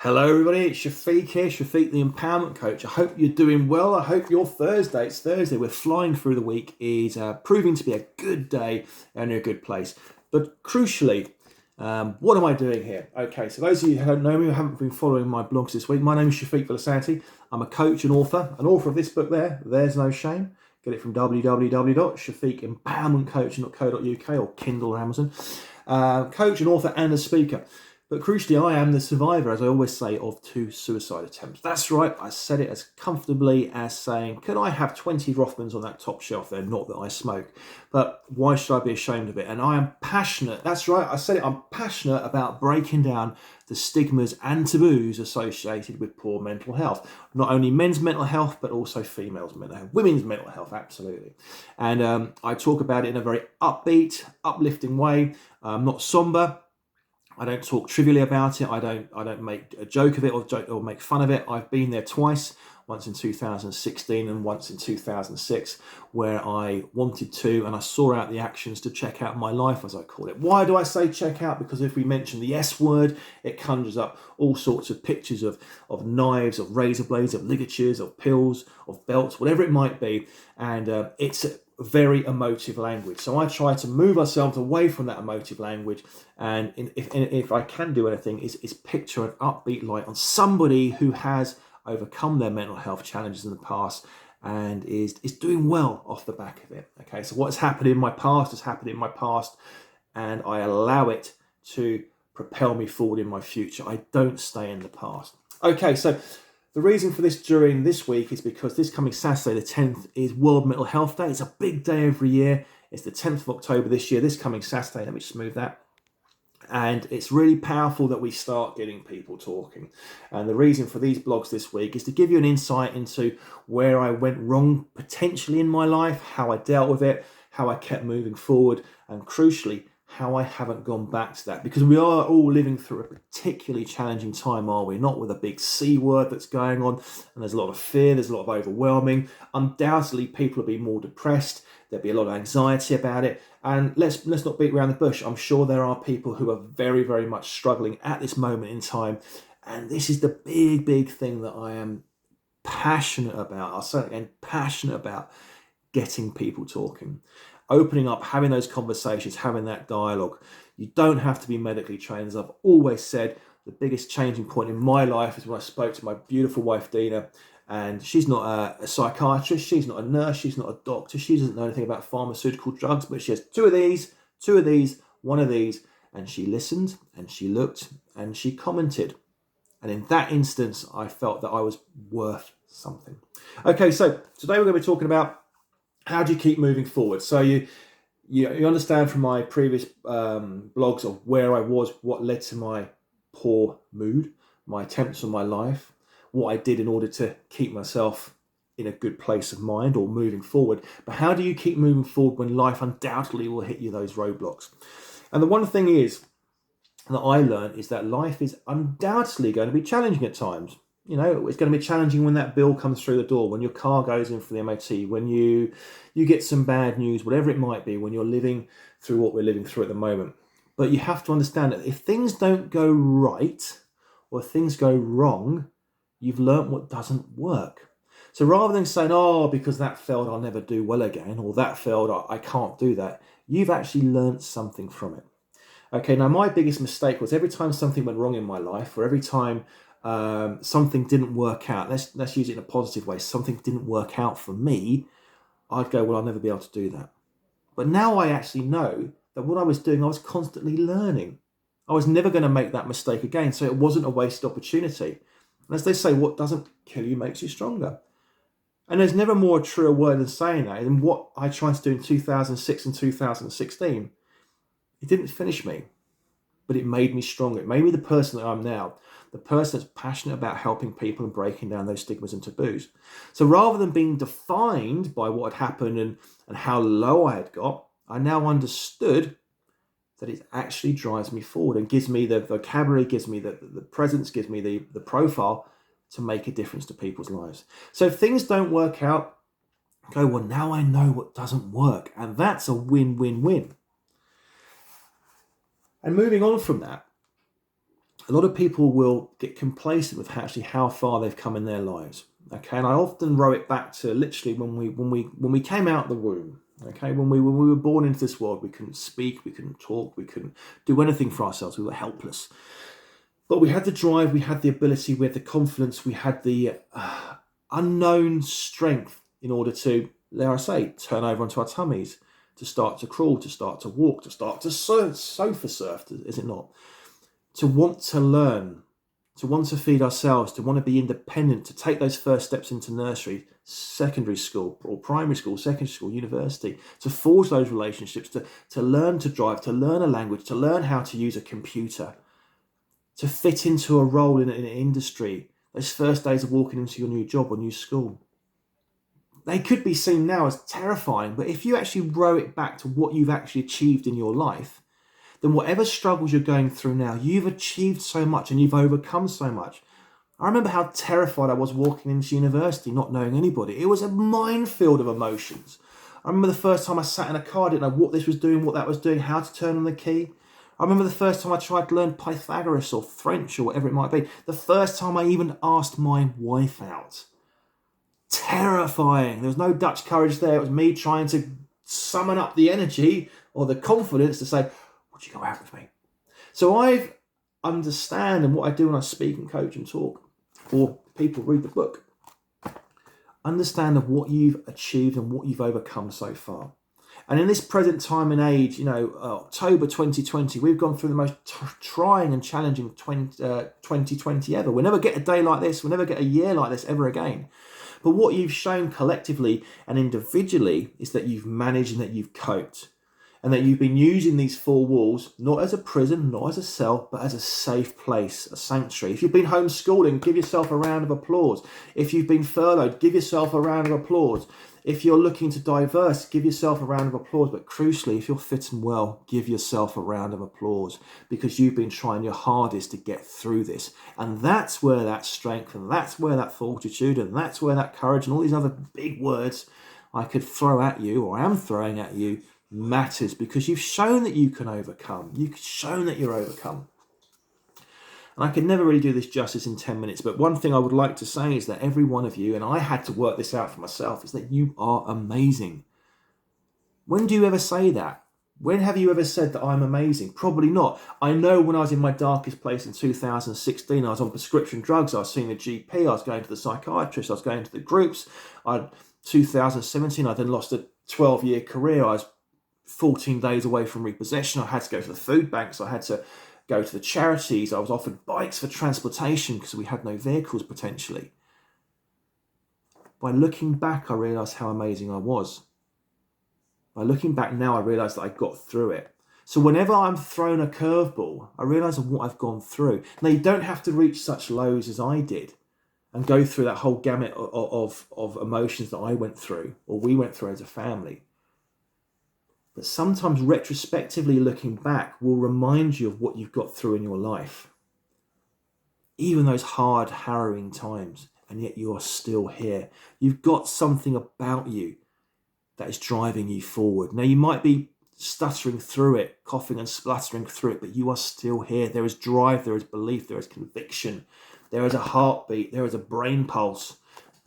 Hello everybody, it's Shafiq here, Shafiq the Empowerment Coach. I hope you're doing well. I hope your Thursday, it's Thursday, we're flying through the week, is proving to be a good day and a good place. But crucially, what am I doing here? Okay, so those of you who don't know me, who haven't been following my blogs this week, my name is Shafiq Villasanti. I'm a coach and author of this book there, There's No Shame. Get it from www.shafiqempowermentcoaching.co.uk or Kindle or Amazon. Coach and author and a speaker. But crucially, I am the survivor, as I always say, of 2 suicide attempts. That's right, I said it as comfortably as saying, could I have 20 Rothmans on that top shelf there? Not that I smoke, but why should I be ashamed of it? And I am passionate, that's right, I said it, I'm passionate about breaking down the stigmas and taboos associated with poor mental health. Not only men's mental health, but also females' mental health, women's mental health, absolutely. And I talk about it in a very upbeat, uplifting way, not somber. I don't talk trivially about it. I don't make a joke of it or make fun of it. I've been there twice, once in 2016 and once in 2006, where I wanted to, and I saw out the actions to check out my life, as I call it. Why do I say check out? Because if we mention the S word, it conjures up all sorts of pictures of knives, of razor blades, of ligatures, of pills, of belts, whatever it might be. And it's very emotive language. So I try to move ourselves away from that emotive language, and if I can do anything, is picture an upbeat light on somebody who has overcome their mental health challenges in the past and is doing well off the back of it. Okay, so what's happened in my past has happened in my past, and I allow it to propel me forward in my future. I don't stay in the past. Okay, so the reason for this during this week is because this coming Saturday, the 10th, is World Mental Health Day. It's a big day every year. It's the 10th of October this year, this coming Saturday. Let me just move that. And it's really powerful that we start getting people talking. And the reason for these blogs this week is to give you an insight into where I went wrong potentially in my life, how I dealt with it, how I kept moving forward, and crucially, how I haven't gone back to that, because we are all living through a particularly challenging time, are we? Not with a big C word that's going on, and there's a lot of fear, there's a lot of overwhelming. Undoubtedly, people will be more depressed. There'll be a lot of anxiety about it, and let's not beat around the bush. I'm sure there are people who are very, very much struggling at this moment in time, and this is the big thing that I am passionate about. I'll say it again, passionate about getting people talking. Opening up, having those conversations, having that dialogue. You don't have to be medically trained. As I've always said, the biggest changing point in my life is when I spoke to my beautiful wife, Dina, and she's not a psychiatrist, she's not a nurse, she's not a doctor, she doesn't know anything about pharmaceutical drugs, but she has two of these, one of these, and she listened, and she looked, and she commented. And in that instance, I felt that I was worth something. Okay, so today we're going to be talking about how do you keep moving forward? So you understand from my previous blogs of where I was, what led to my poor mood, my attempts on my life, what I did in order to keep myself in a good place of mind or moving forward. But how do you keep moving forward when life undoubtedly will hit you those roadblocks? And the one thing is that I learned is that life is undoubtedly going to be challenging at times. You know, it's going to be challenging when that bill comes through the door, when your car goes in for the MOT, when you get some bad news, whatever it might be, when you're living through what we're living through at the moment. But you have to understand that if things don't go right or things go wrong, you've learnt what doesn't work. So rather than saying, oh, because that failed, I'll never do well again, or that failed, I can't do that, you've actually learnt something from it. Okay, now my biggest mistake was every time something went wrong in my life, or every time something didn't work out, let's use it in a positive way, something didn't work out for me, I'd go, well, I'll never be able to do that. But now I actually know that what I was doing, I was constantly learning. I was never going to make that mistake again, so it wasn't a wasted opportunity. And as they say, what doesn't kill you makes you stronger. And there's never more a truer word than saying that. And what I tried to do in 2006 and 2016, it didn't finish me, but it made me stronger. It made me the person that I'm now, the person that's passionate about helping people and breaking down those stigmas and taboos. So rather than being defined by what had happened and how low I had got, I now understood that it actually drives me forward and gives me the vocabulary, gives me the presence, gives me the profile to make a difference to people's lives. So if things don't work out, go, well, now I know what doesn't work. And that's a win-win-win. And moving on from that, a lot of people will get complacent with actually how far they've come in their lives. Okay, and I often row it back to literally when we came out of the womb. Okay, when we were born into this world, we couldn't speak, we couldn't talk, we couldn't do anything for ourselves. We were helpless. But we had the drive, we had the ability, we had the confidence, we had the unknown strength in order to, dare I say, turn over onto our tummies, to start to crawl, to start to walk, to start to sofa surf, is it not? To want to learn, to want to feed ourselves, to want to be independent, to take those first steps into nursery, secondary school, or primary school, secondary school, university, to forge those relationships, to learn to drive, to learn a language, to learn how to use a computer, to fit into a role in an industry, those first days of walking into your new job or new school. They could be seen now as terrifying, but if you actually row it back to what you've actually achieved in your life, then whatever struggles you're going through now, you've achieved so much and you've overcome so much. I remember how terrified I was walking into university, not knowing anybody. It was a minefield of emotions. I remember the first time I sat in a car, I didn't know what this was doing, what that was doing, how to turn on the key. I remember the first time I tried to learn Pythagoras or French or whatever it might be. The first time I even asked my wife out. Terrifying. There was no Dutch courage there. It was me trying to summon up the energy or the confidence to say, would you go out with me? So I understand, and what I do when I speak and coach and talk, or people read the book, understand of what you've achieved and what you've overcome so far. And in this present time and age, October 2020, we've gone through the most trying and challenging 2020 ever. We'll never get a day like this. We'll never get a year like this ever again. But what you've shown collectively and individually is that you've managed and that you've coped. And that you've been using these four walls, not as a prison, not as a cell, but as a safe place, a sanctuary. If you've been homeschooling, give yourself a round of applause. If you've been furloughed, give yourself a round of applause. If you're looking to diverse, give yourself a round of applause. But crucially, if you're fit and well, give yourself a round of applause because you've been trying your hardest to get through this. And that's where that strength and that's where that fortitude and that's where that courage and all these other big words I could throw at you or am throwing at you matters, because you've shown that you can overcome. You've shown that you're overcome. And I can never really do this justice in 10 minutes, but one thing I would like to say is that every one of you, and I had to work this out for myself, is that you are amazing. When do you ever say that? When have you ever said that I'm amazing? Probably not. I know when I was in my darkest place in 2016, I was on prescription drugs, I was seeing the GP, I was going to the psychiatrist, I was going to the groups. 2017, I then lost a 12-year career. I was 14 days away from repossession. I had to go to the food banks. I had to go to the charities. I was offered bikes for transportation because we had no vehicles potentially. By looking back, I realised how amazing I was. By looking back now, I realise that I got through it. So whenever I'm thrown a curveball, I realise of what I've gone through. Now, you don't have to reach such lows as I did and go through that whole gamut of emotions that I went through or we went through as a family. But sometimes retrospectively looking back will remind you of what you've got through in your life. Even those hard, harrowing times, and yet you are still here. You've got something about you that is driving you forward. Now, you might be stuttering through it, coughing and spluttering through it, but you are still here. There is drive, there is belief, there is conviction, there is a heartbeat, there is a brain pulse.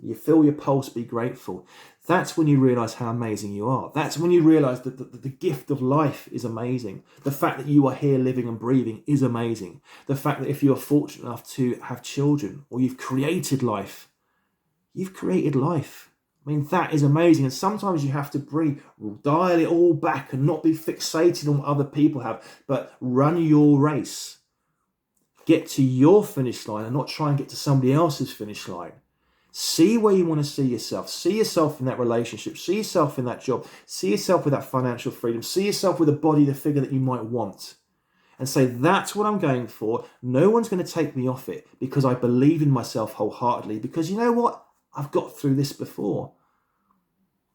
You feel your pulse, be grateful. That's when you realise how amazing you are. That's when you realise that the gift of life is amazing. The fact that you are here living and breathing is amazing. The fact that if you're fortunate enough to have children or you've created life, you've created life. I mean, that is amazing. And sometimes you have to dial it all back and not be fixated on what other people have, but run your race. Get to your finish line and not try and get to somebody else's finish line. See where you want to see yourself. See yourself in that relationship. See yourself in that job. See yourself with that financial freedom. See yourself with a body, the figure that you might want. And say, that's what I'm going for. No one's going to take me off it because I believe in myself wholeheartedly. Because you know what? I've got through this before.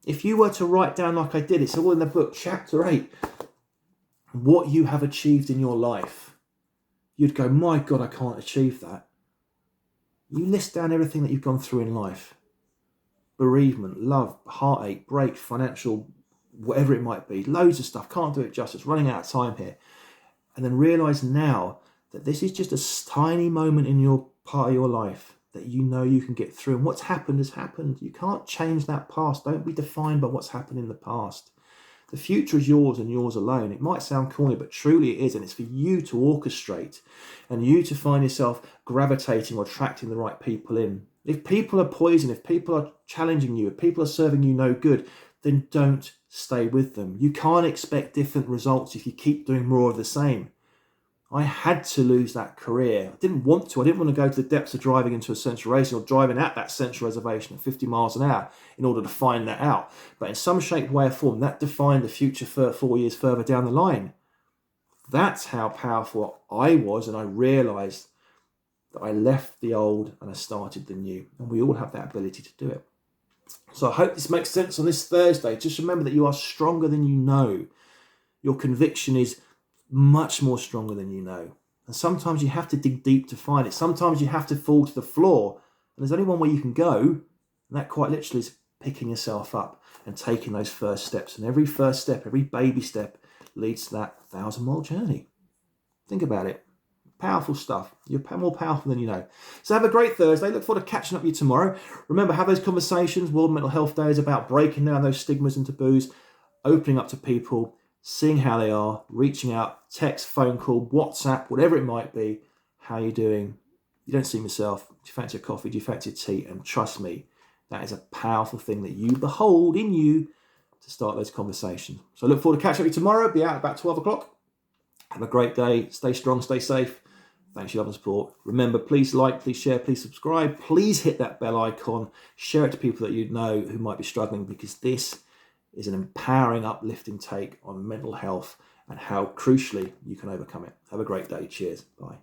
If you were to write down like I did, it's all in the book, chapter 8, what you have achieved in your life, you'd go, my God, I can't achieve that. You list down everything that you've gone through in life. Bereavement, love, heartache, break, financial, whatever it might be. Loads of stuff. Can't do it justice. Running out of time here. And then realise now that this is just a tiny moment in your part of your life that you know you can get through. And what's happened has happened. You can't change that past. Don't be defined by what's happened in the past. The future is yours and yours alone. It might sound corny, but truly it is. And it's for you to orchestrate and you to find yourself gravitating or attracting the right people in. If people are poison, if people are challenging you, if people are serving you no good, then don't stay with them. You can't expect different results if you keep doing more of the same. I had to lose that career. I didn't want to. I didn't want to go to the depths of driving into a central racing or driving at that central reservation at 50 miles an hour in order to find that out. But in some shape, way, or form, that defined the future for 4 years further down the line. That's how powerful I was, and I realised that I left the old and I started the new. And we all have that ability to do it. So I hope this makes sense on this Thursday. Just remember that you are stronger than you know. Your conviction is much more stronger than you know. And sometimes you have to dig deep to find it. Sometimes you have to fall to the floor. And there's only one way you can go. And that quite literally is picking yourself up and taking those first steps. And every first step, every baby step leads to that 1,000-mile journey. Think about it. Powerful stuff. You're more powerful than you know. So have a great Thursday. Look forward to catching up with you tomorrow. Remember, have those conversations. World Mental Health Day is about breaking down those stigmas and taboos, opening up to people, seeing how they are, reaching out, text, phone call, WhatsApp, whatever it might be. How are you doing? You don't see myself. Do you fancy a coffee? Do you fancy a tea? And trust me, that is a powerful thing that you behold in you to start those conversations. So I look forward to catching up with you tomorrow. Be out about 12 o'clock. Have a great day. Stay strong, stay safe. Thanks for your love and support. Remember, please like, please share, please subscribe. Please hit that bell icon. Share it to people that you know who might be struggling, because this is an empowering, uplifting take on mental health and how crucially you can overcome it. Have a great day. Cheers. Bye.